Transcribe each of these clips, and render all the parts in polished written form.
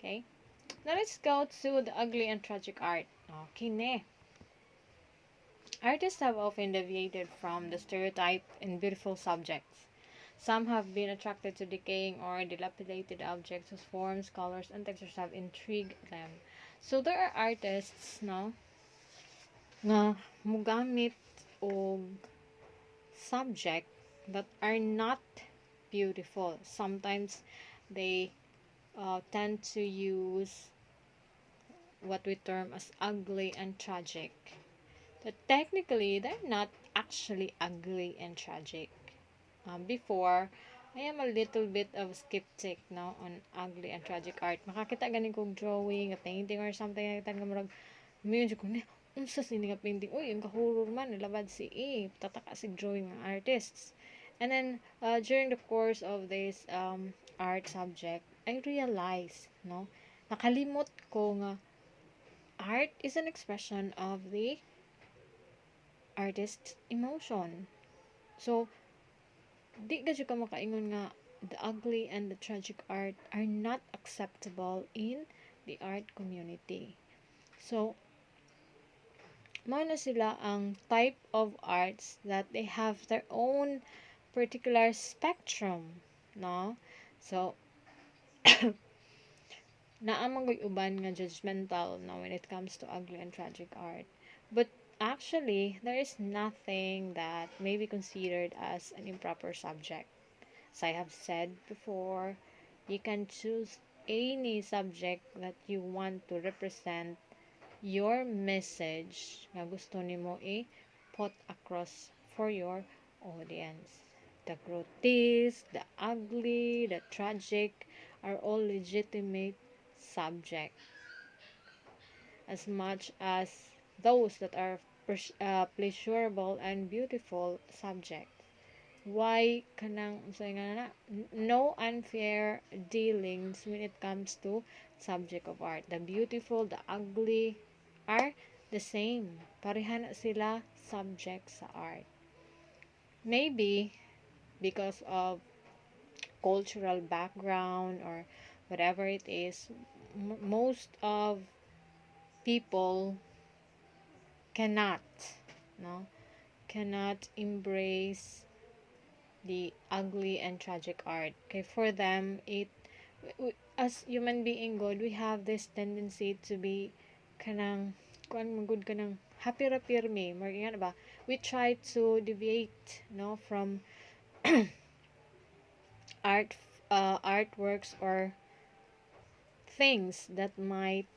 Okay? Now let's go to the ugly and tragic art. Okay, ne. Artists have often deviated from the stereotype in beautiful subjects. Some have been attracted to decaying or dilapidated objects whose forms, colors, and textures have intrigued them. So there are artists, no, nga mugamit og subject that are not beautiful. Sometimes they tend to use what we term as ugly and tragic. But technically, they're not actually ugly and tragic. Before, I am a little bit of skeptic no on ugly and tragic art. Makakita ganing kong drawing, a painting or something like that nga murag medyo ko na unsa sini nga painting. Uy, yung kahuror man nilabad si tataka si drawing ng artists. And then during the course of this art subject, I realized no nakalimot ko nga art is an expression of the artist's emotion. So, di ka ka makaingon nga the ugly and the tragic art are not acceptable in the art community. So, mo na sila ang type of arts that they have their own particular spectrum, no? So, naamang uban nga judgmental no when it comes to ugly and tragic art. But actually, there is nothing that may be considered as an improper subject. As I have said before, you can choose any subject that you want to represent your message nga gusto nimo i-put across for your audience. The grotesque, the ugly, the tragic are all legitimate subjects as much as those that are pleasurable and beautiful subjects. Why kanang say nga na no unfair dealings when it comes to subject of art. The beautiful, the ugly are the same. Pareha na sila subject sa art. Maybe because of cultural background or whatever it is, most of people cannot no cannot embrace the ugly and tragic art. Okay, for them, as human being God, we have this tendency to be kanang kuan magud kanang happy rapirme, mga ba? We try to deviate no from art artworks or things that might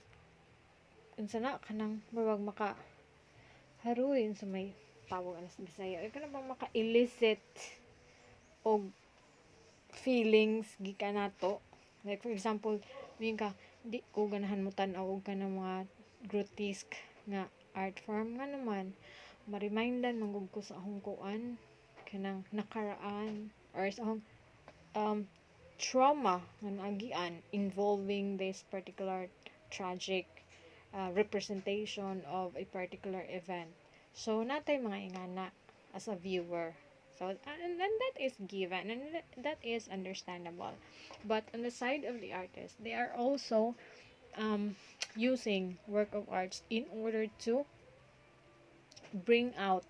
unsa na kanang murag maka haruin sa may tawag anas Bisaya. Ay kanang bang maka elicit og feelings gikan nato. Like for example, min ka di ko ganahan mo tan-aw og kanang mga grotesque nga art form nga naman ma-remindan manggug ko sa akong kuan kanang nakaraan or sa akong trauma nga naagian involving this particular tragic representation of a particular event. So natay mga ingana as a viewer. So, and that is given, and that is understandable. But on the side of the artist, they are also using work of arts in order to bring out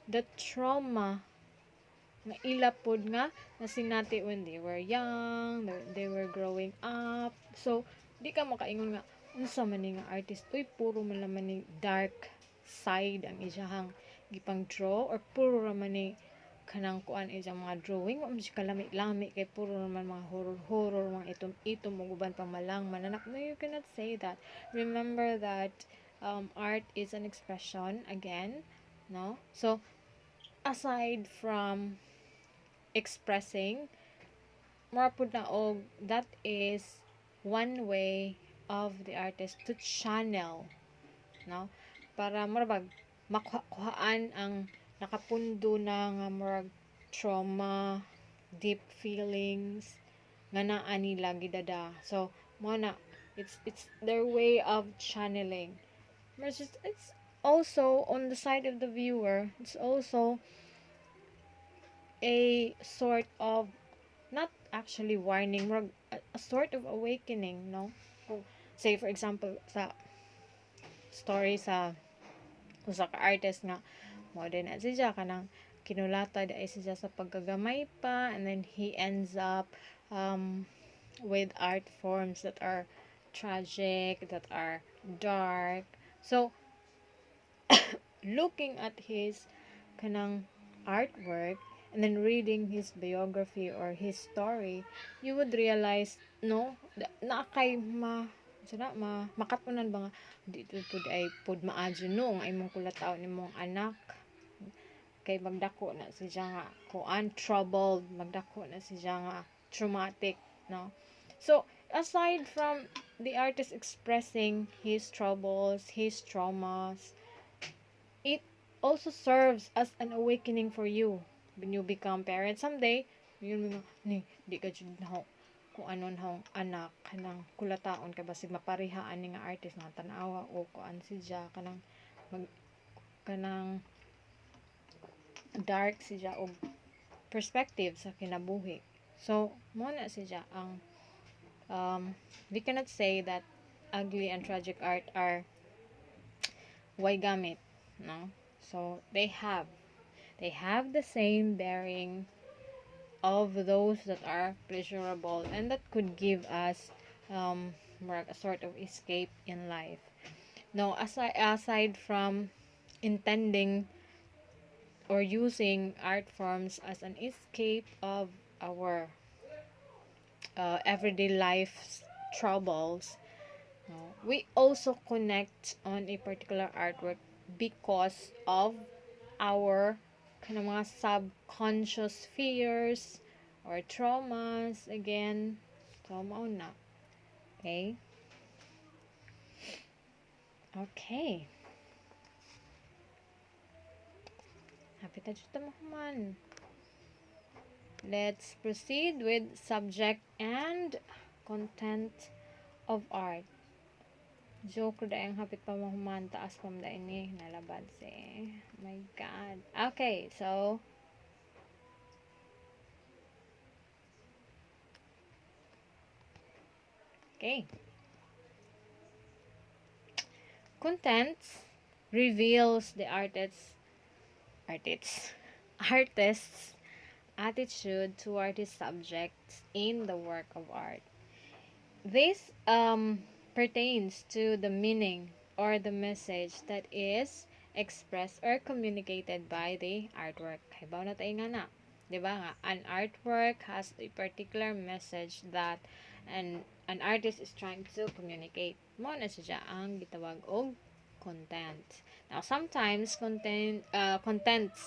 the trauma na ilapod nga nasinati when they were young, they were growing up. So, di ka makaingon nga, unsa man ni nga artist, uy, puro man naman ni dark side ang iyahang gipang draw or puro raman ni kanang kuan iyang mga drawing mo si kalami-lami kay puro naman mga horror mga itom ug uban pang malang mananak. No, you cannot say that. Remember that art is an expression again, no? So aside from expressing more pud na og that is one way of the artist to channel, no, para murag makuhaan ang nakapundo na nga murag trauma, deep feelings nga naa nila gidada. So mo na it's their way of channeling. It's also on the side of the viewer, it's also a sort of not actually warning, murag a sort of awakening, no? Kung, say for example, sa story sa usa ka artist nga mo din na siya kanang kinulata di ay siya sa pagkagamay pa, and then he ends up um, with art forms that are tragic, that are dark. So looking at his kanang artwork and then reading his biography or his story, you would realize no na kay makatunan ba nga dito pud ay pud maadyo no ang imong kulataw nimong anak kay magdako na siya nga kuan troubled, magdako na siya nga traumatic, no. So aside from the artist expressing his troubles, his traumas, it also serves as an awakening for you when you become parents someday. Yun mga ni di ka jud na kung anon hong anak kanang kulataon ka basig maparihaan ni nga artist nga tan-awa o kuan siya kanang mag, kanang dark siya og perspective sa kinabuhi. So mo na siya ang we cannot say that ugly and tragic art are way gamit, no. So they have the same bearing of those that are pleasurable and that could give us a sort of escape in life. Now, aside from intending or using art forms as an escape of our everyday life's troubles, we also connect on a particular artwork because of our kanang mga subconscious fears or traumas again. So, mao na. Okay? Okay. Happy ta jud man. Let's proceed with subject and content of art. Joke da ang hapit pa mahuman taas pam da ini nalabad si. Oh my god. Okay, so okay. Content reveals the artist's attitude toward his subjects in the work of art. This pertains to the meaning or the message that is expressed or communicated by the artwork. Habaw na tayo nga na. Diba nga? An artwork has a particular message that an artist is trying to communicate. Mo na siya ang gitawag og content. Now, sometimes contents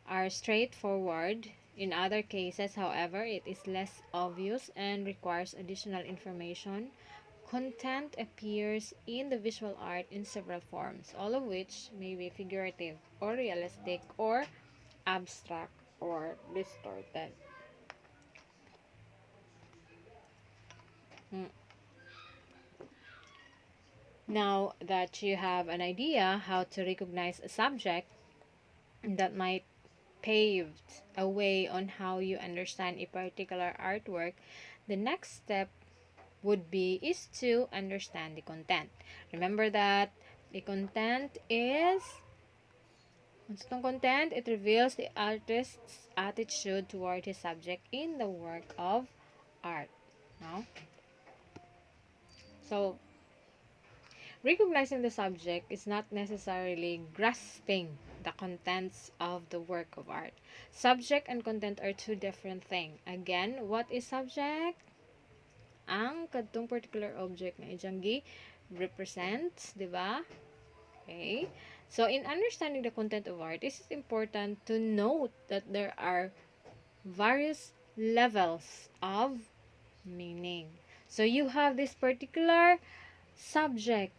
are straightforward. In other cases, however, it is less obvious and requires additional information. Content appears in the visual art in several forms, all of which may be figurative or realistic or abstract or distorted. Now that you have an idea how to recognize a subject, that might paved a way on how you understand a particular artwork, the next step is to understand the content. Remember that the content is what's the content? It reveals the artist's attitude toward his subject in the work of art. No? So recognizing the subject is not necessarily grasping the contents of the work of art. Subject and content are two different things. Again, what is subject? Ang kadtong particular object na ijang represents, di ba? Okay. So, in understanding the content of art, it is important to note that there are various levels of meaning. So, you have this particular subject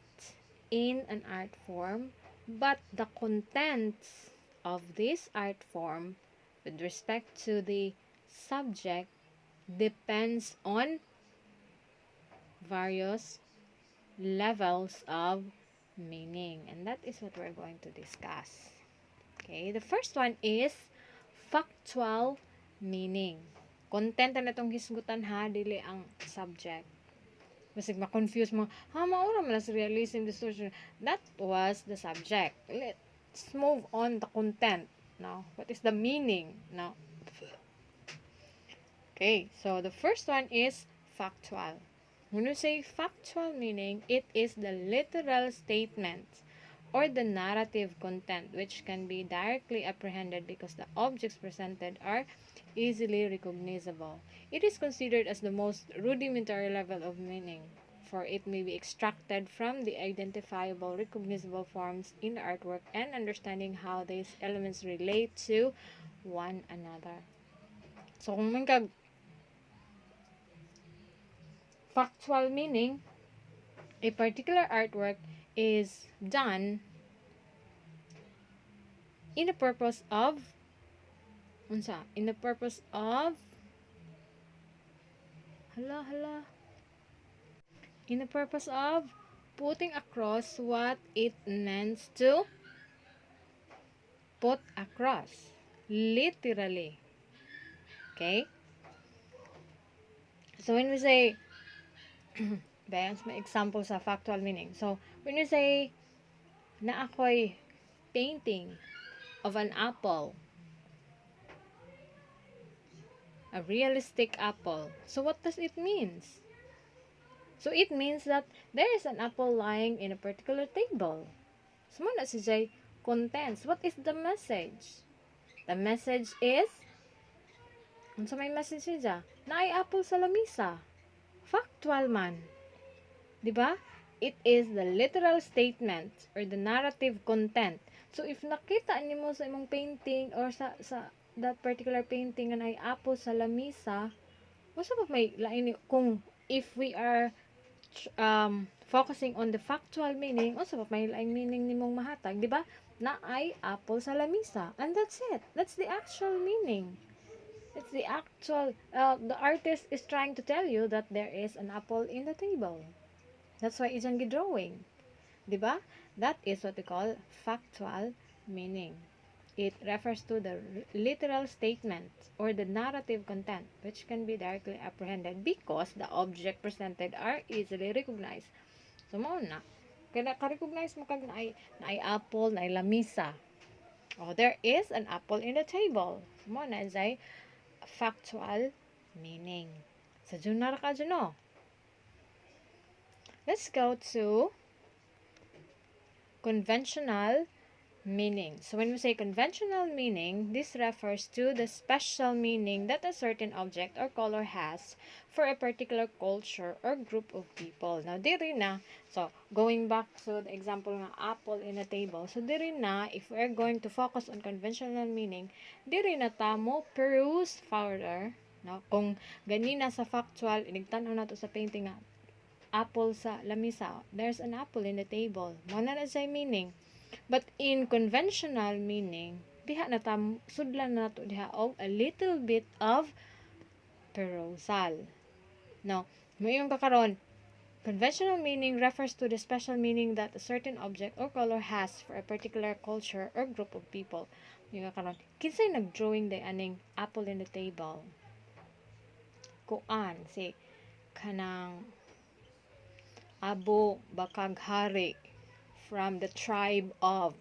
in an art form, but the contents of this art form with respect to the subject depends on various levels of meaning, and that is what we're going to discuss. Okay, the first one is factual meaning. Content na itong hisgutan ha, dili ang subject. Basig ma-confuse mo, maura man sa realism distortion. That was the subject. Let's move on the content. Now, what is the meaning? Now, okay, so the first one is factual. When you say factual meaning, it is the literal statement or the narrative content which can be directly apprehended because the objects presented are easily recognizable. It is considered as the most rudimentary level of meaning, for it may be extracted from the identifiable, recognizable forms in the artwork and understanding how these elements relate to one another. So, kung may factual meaning, a particular artwork is done in the purpose of in the purpose of in the purpose of putting across what it means to put across, literally. Okay, so when we say that's my example sa factual meaning. So when you say na ako'y painting of an apple, a realistic apple, so what does it mean? So it means that there is an apple lying in a particular table. So muna si Jay contents. What is the message? The message is, unsa may message siya? Na ay apple sa lamisa. Factual man. Diba? It is the literal statement or the narrative content. So if nakita nimo sa imong painting or sa that particular painting na ay apple sa lamisa, wasa pa may lain kung if we are focusing on the factual meaning, also may laing meaning nimong mahatag, di ba? Na ay apple sa lamisa. And that's it. That's the actual meaning. It's the actual, the artist is trying to tell you that there is an apple in the table. That's why it's ang drawing. Di ba? That is what we call factual meaning. It refers to the literal statement or the narrative content which can be directly apprehended because the object presented are easily recognized. So, mo na. Kaya ka-recognize mo kag na ay apple, na ay lamisa. Oh, there is an apple in the table. So, mo na ay factual meaning. Sa so, junar ka dyan, no? Let's go to conventional meaning. So when we say conventional meaning, this refers to the special meaning that a certain object or color has for a particular culture or group of people. Now, diri na, so going back to the example ng apple in a table, so diri na, if we're going to focus on conventional meaning, diri na tamo peruse further, no? Kung ganina sa factual, inigtanaw na to sa painting na apple sa lamisa, there's an apple in the table. Muna na say meaning. But in conventional meaning, diha na tam sudlan na to diha og a little bit of perusal. No, mayong kakaron, conventional meaning refers to the special meaning that a certain object or color has for a particular culture or group of people. Mayong kakaron, kinsay nag-drawing day aning apple in the table? Kuan si kanang Abo Bakaghari from the tribe of.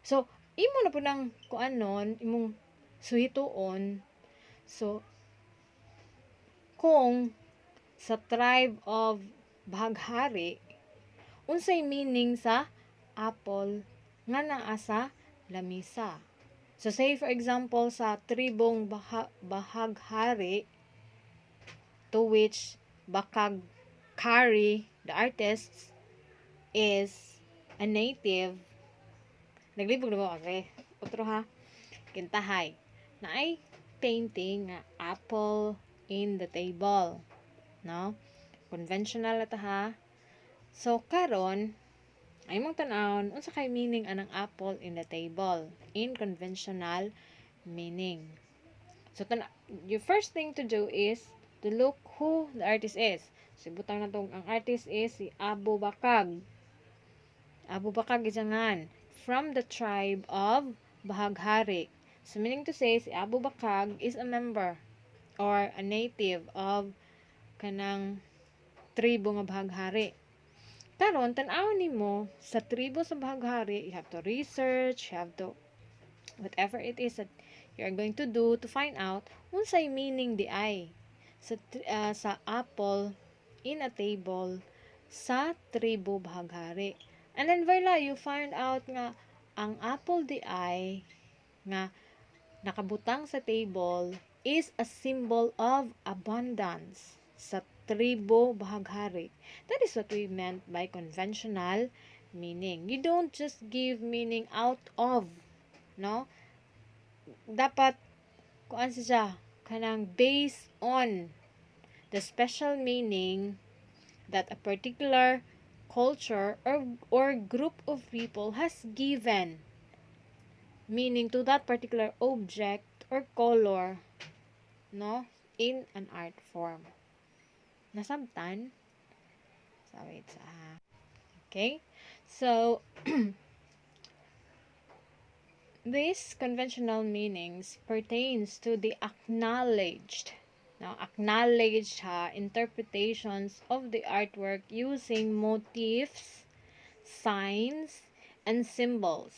So, imo na po ng kuan nun, imong suhitoon. So, kung sa tribe of Bahaghari, unsay meaning sa apple nga naa sa lamisa. So, say for example, sa tribong Bahaghari, to which Bakaghari, the artist, is a native, naglibog na mo, okay? Otro ha, kintahay, na ay painting nga apple in the table, no? Conventional ito ha. So, karon, ay mong tanawon, unsa kay meaning anang apple in the table? In conventional meaning. So, your first thing to do is to look who the artist is. So, butang na tong, ang artist is si Abu Bakag. Abu Bakag isangan from the tribe of Bahaghari. So meaning to say, si Abu Bakag is a member or a native of kanang tribo nga bahaghari. Karon tan-aw nimo sa tribo sa bahaghari, you have to research, you have to whatever it is that you are going to do to find out unsay meaning di ay sa apple in a table sa tribo bahaghari. And then voila, you find out nga ang apple di ay nga nakabutang sa table is a symbol of abundance sa tribo bahaghari. That is what we meant by conventional meaning. You don't just give meaning out of, no? Dapat kuan siya kanang based on the special meaning that a particular culture or group of people has given meaning to that particular object or color, no, in an art form. Nasabtan? So, wait. Okay? So, these conventional meanings pertains to the acknowledged interpretations of the artwork using motifs, signs, and symbols,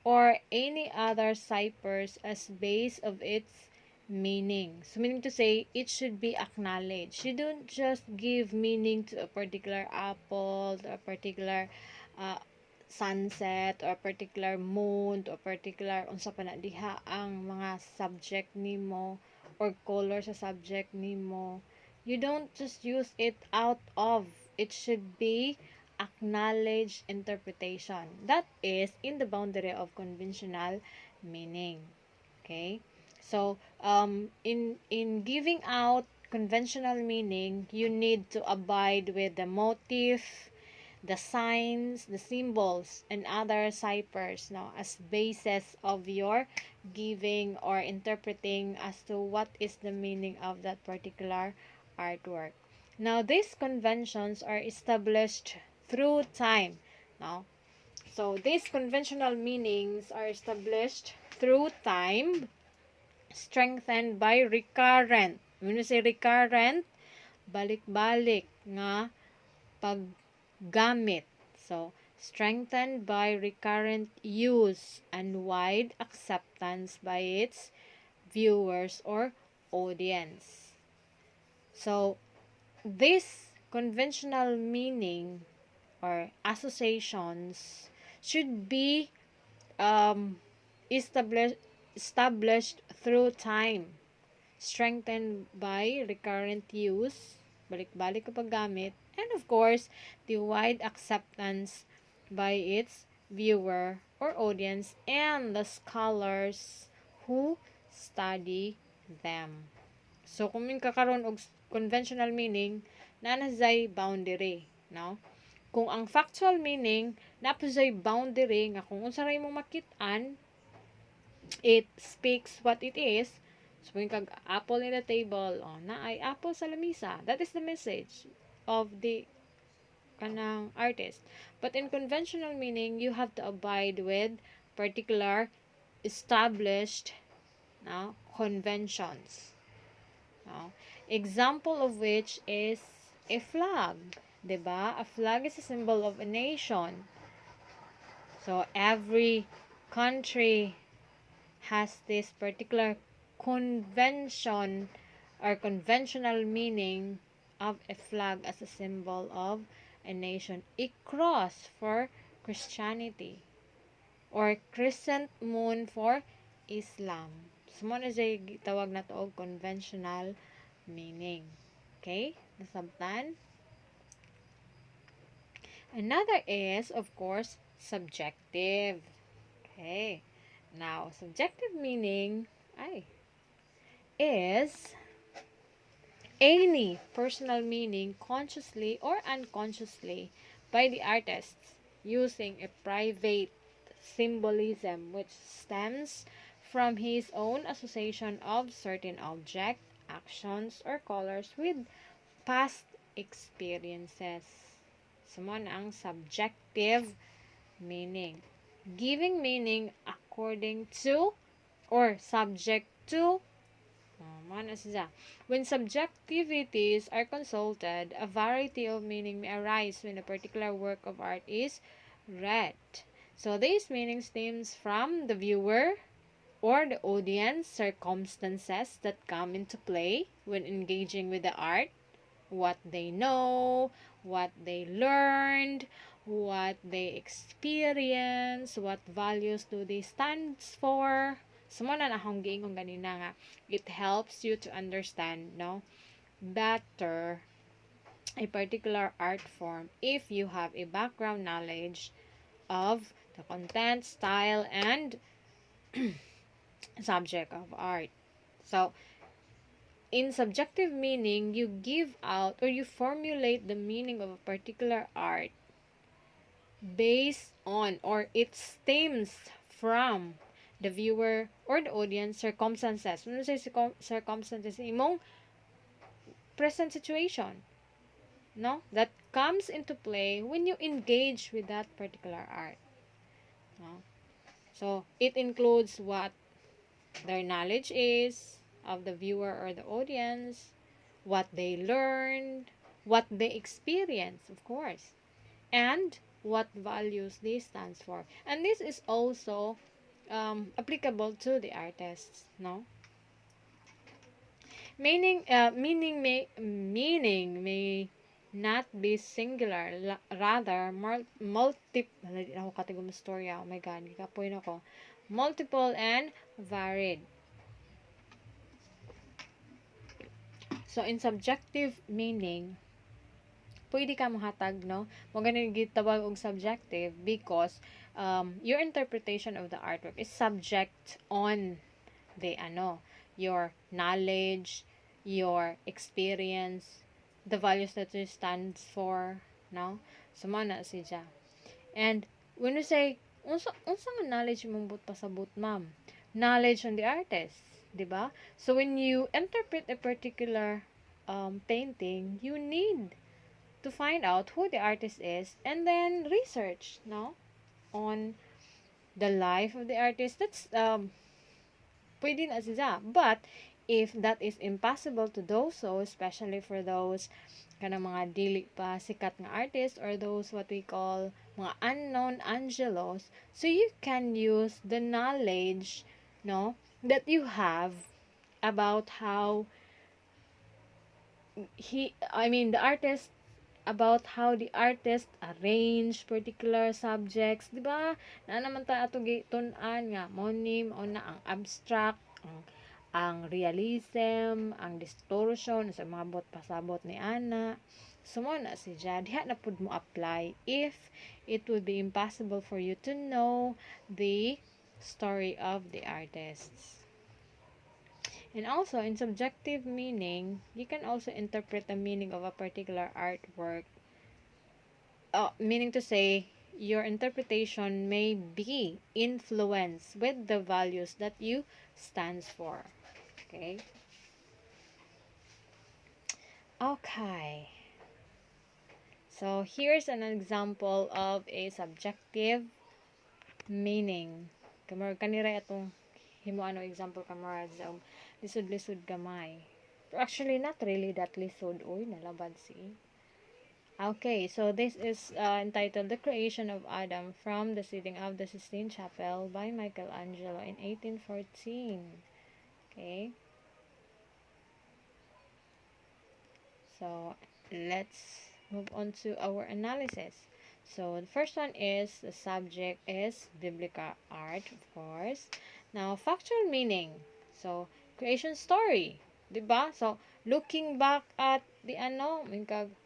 or any other ciphers as base of its meaning. So, meaning to say, it should be acknowledged. You don't just give meaning to a particular apple, to a particular sunset, or a particular moon, to a particular unsa pa na diha ang mga subject nimo or color sa subject nimo. You don't just use it out of. It should be acknowledged interpretation. That is in the boundary of conventional meaning. Okay? So, in giving out conventional meaning, you need to abide with the motif, the signs, the symbols, and other ciphers now as basis of your giving or interpreting as to what is the meaning of that particular artwork. Now, these conventions are established through time. Now, so these conventional meanings are established through time, strengthened by recurrent. When we say recurrent, balik-balik nga paggamit. So, strengthened by recurrent use and wide acceptance by its viewers or audience. So, this conventional meaning or associations should be established through time, strengthened by recurrent use, balik-balik kapag gamit, and of course, the wide acceptance by its viewer or audience and the scholars who study them. So, kung min kakaroon og conventional meaning, nanasay boundary, no? Kung ang factual meaning, napasay boundary nga kung unsa ray mo makit-an, it speaks what it is. So, kung kag apple in the table, na ay apple sa lamisa. That is the message of the kanang artist. But in conventional meaning, you have to abide with particular established conventions. Example of which is a flag. Diba? A flag is a symbol of a nation. So, every country has this particular convention or conventional meaning of a flag as a symbol of a nation. A cross for Christianity or crescent moon for Islam. So, mo na siya tawag na to og conventional meaning. Okay? Nasabtan? Another is, of course, subjective. Okay. Now, subjective meaning is any personal meaning consciously or unconsciously by the artist using a private symbolism which stems from his own association of certain object, actions, or colors with past experiences. Sumon ang subjective meaning. Giving meaning according to or subject to Mana siya. When subjectivities are consulted, a variety of meaning may arise when a particular work of art is read. So these meanings stems from the viewer or the audience, circumstances that come into play when engaging with the art, what they know, what they learned, what they experience, what values do they stand for. Sumo na akong giingong ganina nga, it helps you to understand, no, better a particular art form if you have a background knowledge of the content, style, and subject of art. So, in subjective meaning, you give out or you formulate the meaning of a particular art based on or it stems from the viewer or the audience circumstances. When you say circumstances, imong present situation, no? That comes into play when you engage with that particular art. No? So, it includes what their knowledge is of the viewer or the audience, what they learned, what they experience, of course, and what values this stands for. And this is also applicable to the artists, no? Meaning may not be singular, rather ako katigong storya, oh my god, gikapoy na ko, multiple and varied. So in subjective meaning, pwede ka mohatag, no? Mo ganin gitawag og subjective because your interpretation of the artwork is subject on the your knowledge, your experience, the values that it stands for, no? So mo na siya. And when you say unsa nga knowledge mong but pasabot, ma'am? Knowledge on the artist, 'di ba? So when you interpret a particular painting, you need to find out who the artist is and then research, no, on the life of the artist. That's pwede na siya. But if that is impossible to do so, especially for those kanang mga dili pa sikat nga artist or those what we call mga unknown angelos, so you can use the knowledge, no, that you have about how the artist, about how the artist arrange particular subjects, di ba? Na naman ta ato gitun-an nga monim o na ang abstract, ang realism, ang distortion sa mga bot pasabot ni ana. Sumo na si Jad, diha na pud mo apply if it would be impossible for you to know the story of the artists. And also, in subjective meaning, you can also interpret the meaning of a particular artwork. Meaning to say, your interpretation may be influenced with the values that you stands for. Okay? Okay. So, here's an example of a subjective meaning. Kamar kanira itong himo example kamara sa lisod-lisod gamay. But actually, not really that lisod. Uy, nalabad si. Okay, so this is entitled The Creation of Adam from the Ceiling of the Sistine Chapel by Michelangelo in 1814. Okay. So, let's move on to our analysis. So, the first one is the subject is biblical art, of course. Now, factual meaning. So, creation story. Diba? So, looking back at the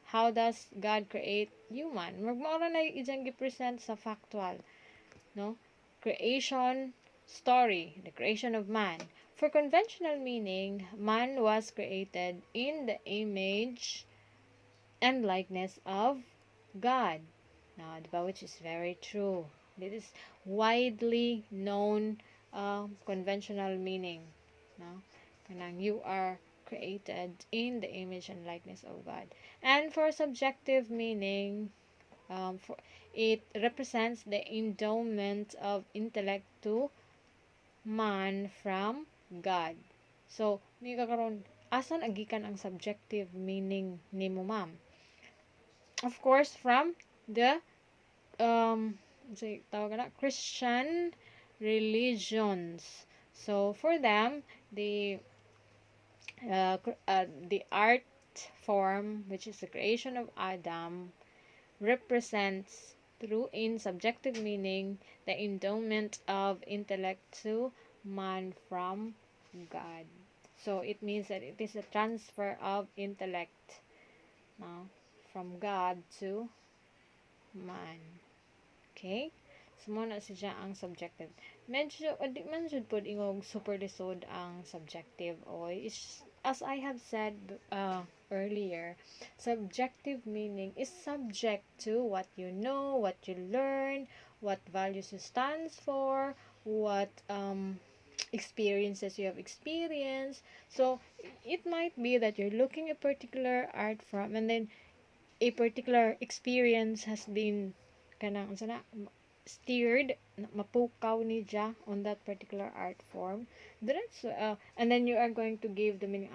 how does God create human? Magmaura na yung gi-present sa factual. No? Creation story. The creation of man. For conventional meaning, man was created in the image and likeness of God. Now, diba, which is very true. This is widely known conventional meaning. No? Kanang you are created in the image and likeness of God. And for subjective meaning, it represents the endowment of intellect to man from God. So, ni kakaron asan agikan ang subjective meaning nimo, ma'am? Of course, from the say tawag na Christian religions. So, for them, the art form, which is the creation of Adam, represents through in subjective meaning the endowment of intellect to man from God. So it means that it is a transfer of intellect from God to man. Okay? So, muna siya ang subjective. Medyo, di man jud pod ingog super lisod ang subjective. Oy, is, as I have said earlier, subjective meaning is subject to what you know, what you learn, what values you stands for, what experiences you have experienced. So, it might be that you're looking a particular art from, and then a particular experience has been kanang sana steered mapukaw ni ja on that particular art form. That's and then you are going to give the meaning,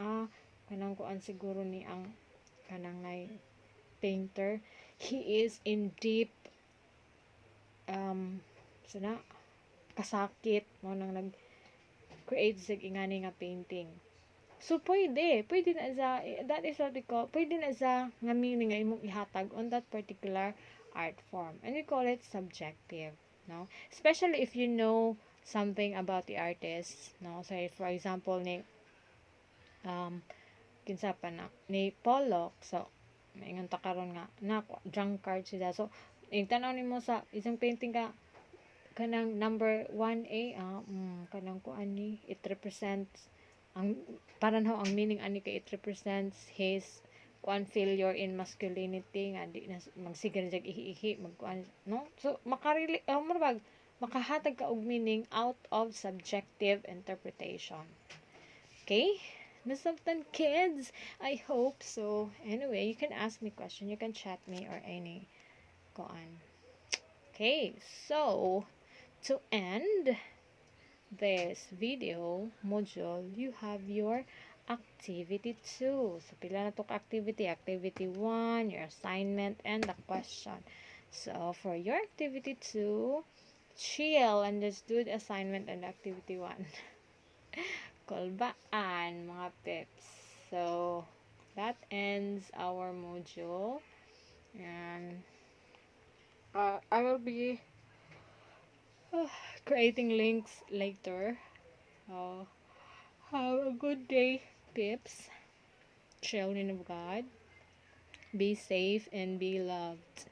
kanang kuan siguro ni ang kanang nay painter, he is in deep sana kasakit mo nang nag create sig ingani nga painting. So, pwede na sa, that is what we call, pwede na sa nga meaning nga imong ihatag on that particular art form. And we call it subjective, no? Especially if you know something about the artist, no? So, for example, ni, kinsa pa na, ni Pollock, so, maingon ta karon nga, na, drunkard siya. So, yung tanaw ni mo sa isang painting ka, kanang number 1A, kanang kuan ni, it represents ang parang how ang meaning ani kay it represents his kuan failure in masculinity nga di na magsigan jag ihi-ihi magkuan, no? So makarili makahatag ka og meaning out of subjective interpretation. Okay? Nasabtan, kids? I hope so. Anyway, you can ask me question, you can chat me or any kuan. Okay, so to end this video module, you have your activity 2. So, pila na to activity? Activity 1, your assignment, and the question. So, for your activity 2, chill and just do the assignment and activity 1. Kolbaan, mga pips. So, that ends our module. And I will be creating links later. Have a good day, pips. Children of God. Be safe and be loved.